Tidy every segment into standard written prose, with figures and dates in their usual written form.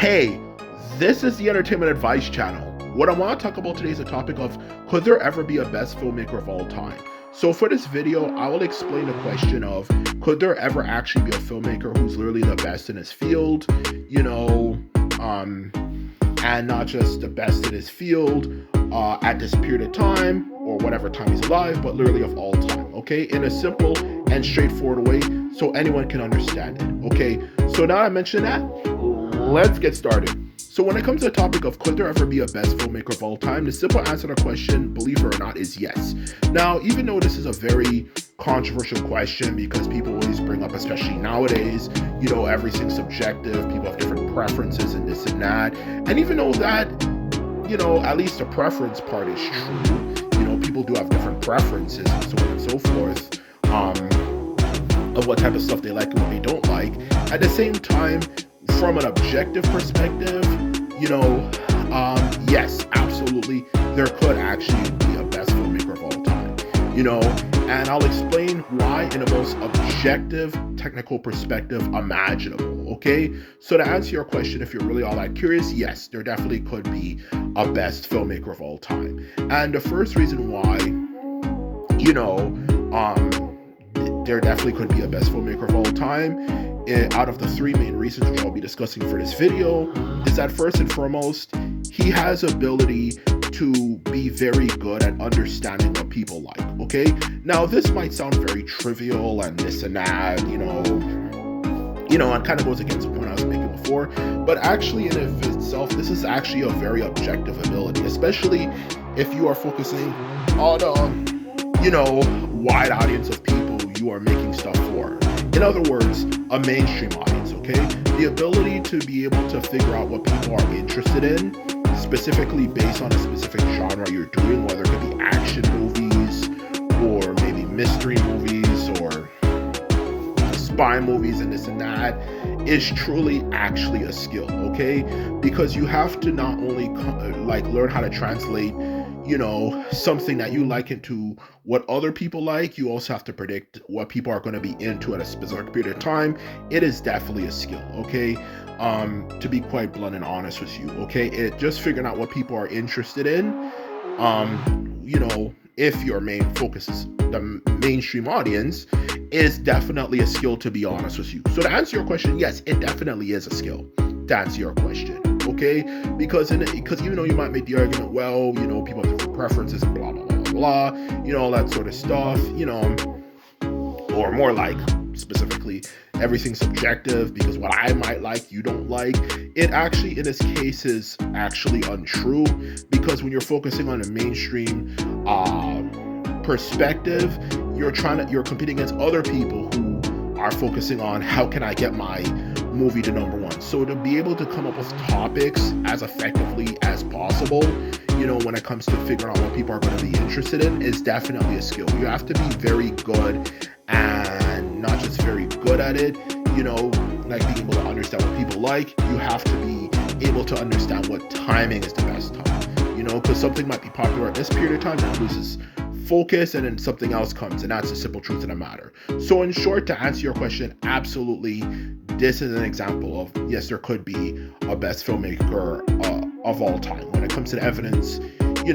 Hey, this is the Entertainment Advice Channel. What I want to talk about today is the topic of, could there ever be a best filmmaker of all time? So for this video, I will explain the question of, could there ever actually be a filmmaker who's literally the best in his field, and not just the best in his field at this period of time or whatever time he's alive, but literally of all time, okay? In a simple and straightforward way so anyone can understand it, okay? So now I mentioned that, let's get started. So when it comes to the topic of could there ever be a best filmmaker of all time, the simple answer to the question, believe it or not, is yes. Now, even though this is a very controversial question because people always bring up, especially nowadays, everything's subjective, people have different preferences and this and that. And even though that, at least the preference part is true, people do have different preferences and so on and so forth, of what type of stuff they like and what they don't like. At the same time, from an objective perspective, yes, absolutely, there could actually be a best filmmaker of all time, and I'll explain why in the most objective, technical perspective imaginable, okay? So to answer your question, if you're really all that curious, yes, there definitely could be a best filmmaker of all time. And the first reason why, there definitely could be a best filmmaker of all time, out of the three main reasons which I'll be discussing for this video, is that first and foremost, he has ability to be very good at understanding what people like, okay? Now, this might sound very trivial and this and that, it kind of goes against the point I was making before, but actually in of itself, this is actually a very objective ability, especially if you are focusing on a, wide audience of people you are making stuff for. In other words, a mainstream audience, okay? The ability to be able to figure out what people are interested in, specifically based on a specific genre you're doing, whether it could be action movies or maybe mystery movies or spy movies and this and that, is truly actually a skill, okay? Because you have to not only learn how to translate something that you like into what other people like, you also have to predict what people are going to be into at a specific period of time. It is definitely a skill, okay? To be quite blunt and honest with you, okay? It just figuring out what people are interested in, if your main focus is the mainstream audience, is definitely a skill, to be honest with you. So to answer your question, yes, it definitely is a skill, to answer your question. Okay, because even though you might make the argument, well, people have different preferences and blah blah blah blah, all that sort of stuff, or more like specifically everything's subjective because what I might like, you don't like. It actually, in this case, is actually untrue, because when you're focusing on a mainstream perspective, you're competing against other people who are focusing on how can I get my movie to number one. So to be able to come up with topics as effectively as possible, when it comes to figuring out what people are going to be interested in, is definitely a skill. You have to be very good, and not just very good at it, like being able to understand what people like. You have to be able to understand what timing is the best time, because something might be popular at this period of time that loses focus and then something else comes, and that's the simple truth of the matter. So in short, to answer your question, absolutely, this is an example of, yes, there could be a best filmmaker of all time when it comes to the evidence,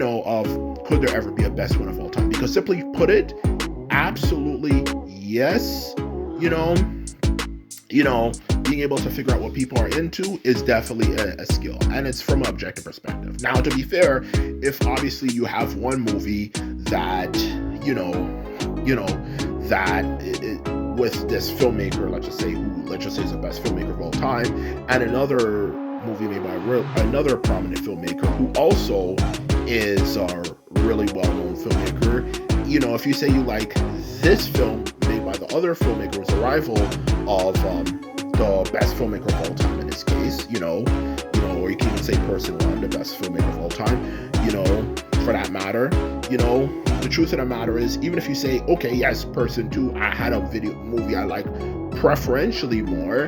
of could there ever be a best one of all time, because simply put it, absolutely yes. Being able to figure out what people are into is definitely a skill, and it's from an objective perspective. Now, to be fair, if obviously you have one movie that, with this filmmaker, let's just say is the best filmmaker of all time, and another movie made by another prominent filmmaker who also is a really well-known filmmaker, if you say you like this film made by the other filmmaker who's a rival of the best filmmaker of all time in this case, or you can even say person one, the best filmmaker of all time, for that matter, the truth of the matter is, even if you say, okay, yes, person two, I had a movie I like preferentially more,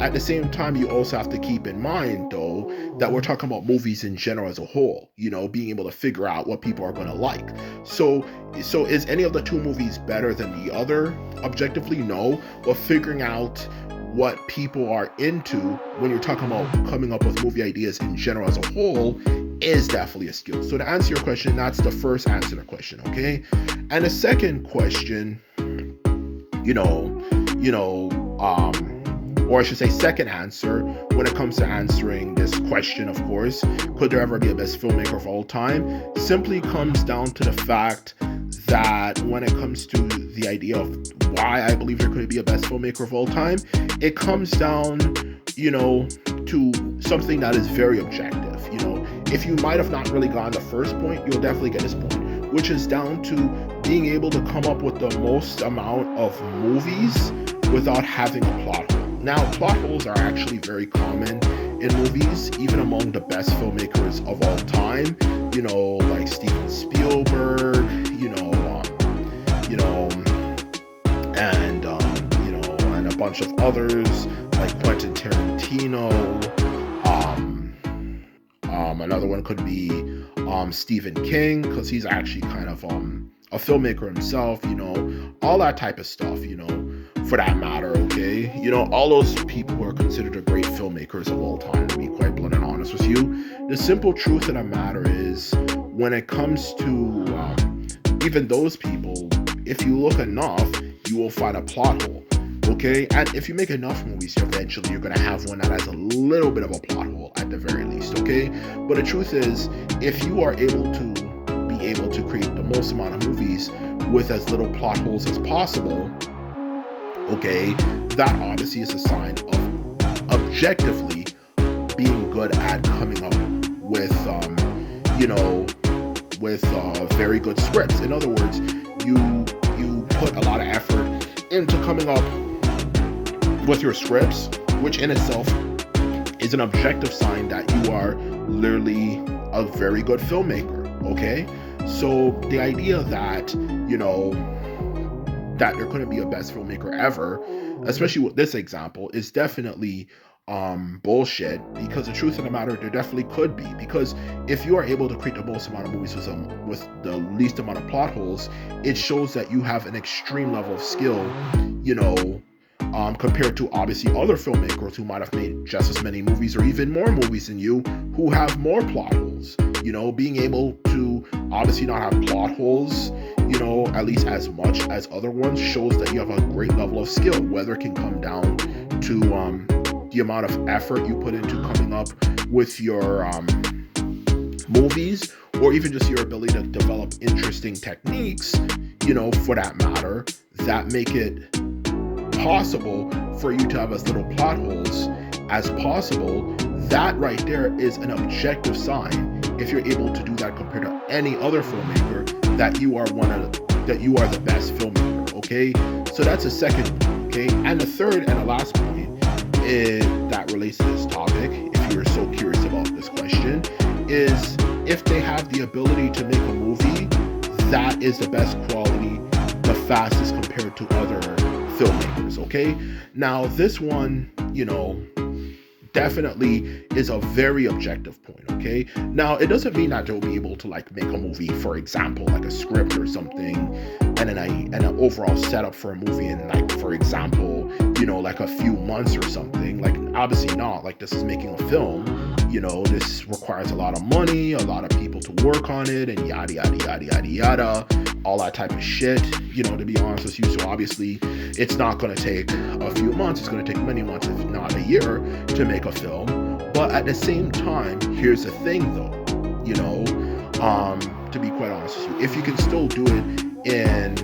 at the same time, you also have to keep in mind, though, that we're talking about movies in general as a whole, being able to figure out what people are going to like. So is any of the two movies better than the other? Objectively, no. But figuring out what people are into when you're talking about coming up with movie ideas in general as a whole is definitely a skill. So to answer your question, that's the first answer to the question, okay? And the second question, you know, you know, or I should say second answer when it comes to answering this question, of course, could there ever be a best filmmaker of all time, simply comes down to the fact that when it comes to the idea of why I believe there could be a best filmmaker of all time, it comes down, to something that is very objective. If you might have not really gotten the first point, you'll definitely get this point, which is down to being able to come up with the most amount of movies without having a plot hole. Now, plot holes are actually very common in movies, even among the best filmmakers of all time, like Steven Spielberg, and a bunch of others like Quentin Tarantino. Another one could be Stephen King, because he's actually kind of a filmmaker himself, all that type of stuff, for that matter, okay? All those people who are considered the great filmmakers of all time, to be quite blunt and honest with you. The simple truth of the matter is, when it comes to even those people, if you look enough, you will find a plot hole. Okay, and if you make enough movies, eventually you're gonna have one that has a little bit of a plot hole at the very least. Okay, but the truth is, if you are able to create the most amount of movies with as little plot holes as possible, okay, that obviously is a sign of objectively being good at coming up with very good scripts. In other words, you put a lot of effort into coming up with your scripts, which in itself is an objective sign that you are literally a very good filmmaker. Okay, so the idea that that there couldn't be a best filmmaker ever, especially with this example, is definitely bullshit, because the truth of the matter, there definitely could be, because if you are able to create the most amount of movies with the least amount of plot holes, it shows that you have an extreme level of skill, compared to obviously other filmmakers who might have made just as many movies or even more movies than you, who have more plot holes. Being able to obviously not have plot holes, at least as much as other ones, shows that you have a great level of skill, whether it can come down to the amount of effort you put into coming up with your movies, or even just your ability to develop interesting techniques, for that matter, that make it possible for you to have as little plot holes as possible. That right there is an objective sign, if you're able to do that compared to any other filmmaker, that you are the best filmmaker. Okay, so that's a second point. Okay, and the third and the last point that relates to this topic, if you're so curious about this question, is if they have the ability to make a movie that is the best quality, the fastest compared to other filmmakers. Okay, now this one, definitely is a very objective point. Okay, now it doesn't mean that they'll be able to make a movie, for example, like a script or something, and an overall setup for a movie in, for example, like a few months or something. Obviously not. This is making a film. This requires a lot of money, a lot of people to work on it, and yada yada yada yada yada, all that type of shit, to be honest with you. So obviously it's not going to take a few months, it's going to take many months, if not a year, to make a film. But at the same time, here's the thing though, to be quite honest with you, if you can still do it in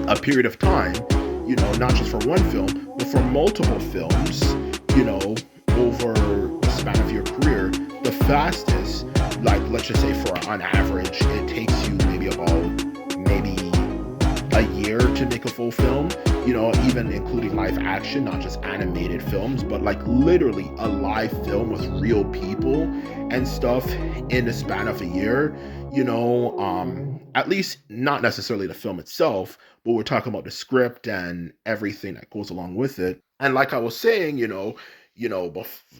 a period of time, not just for one film, but for multiple films, over the span of your career, the fastest, let's just say on average, it takes you maybe a year to make a full film, even including live action, not just animated films, but literally a live film with real people and stuff in the span of a year, at least not necessarily the film itself, but we're talking about the script and everything that goes along with it. And like I was saying,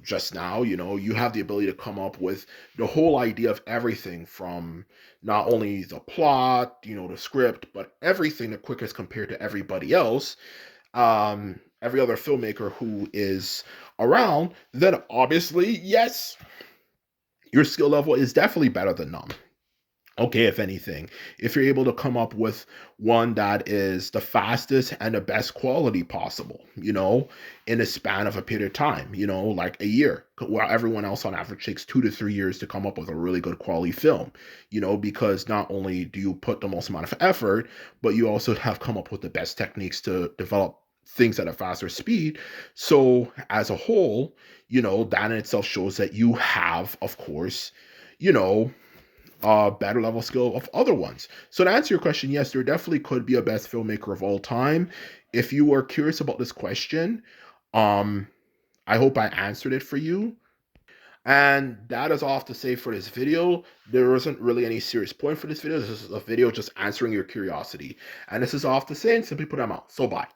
just now, you have the ability to come up with the whole idea of everything from not only the plot, the script, but everything the quickest compared to everybody else. every other filmmaker who is around, then obviously, yes, your skill level is definitely better than none. Okay, if anything, if you're able to come up with one that is the fastest and the best quality possible, in a span of a period of time, like a year, while everyone else on average takes 2 to 3 years to come up with a really good quality film, because not only do you put the most amount of effort, but you also have come up with the best techniques to develop things at a faster speed. So as a whole, that in itself shows that you have, of course, you know, better level skill of other ones. So to answer your question, yes, there definitely could be a best filmmaker of all time. If you were curious about this question, um, I hope I answered it for you. And that is all I have to say for this video. There isn't really any serious point for this video. This is a video just answering your curiosity. And this is all I have to say, and simply put, I'm out. So bye.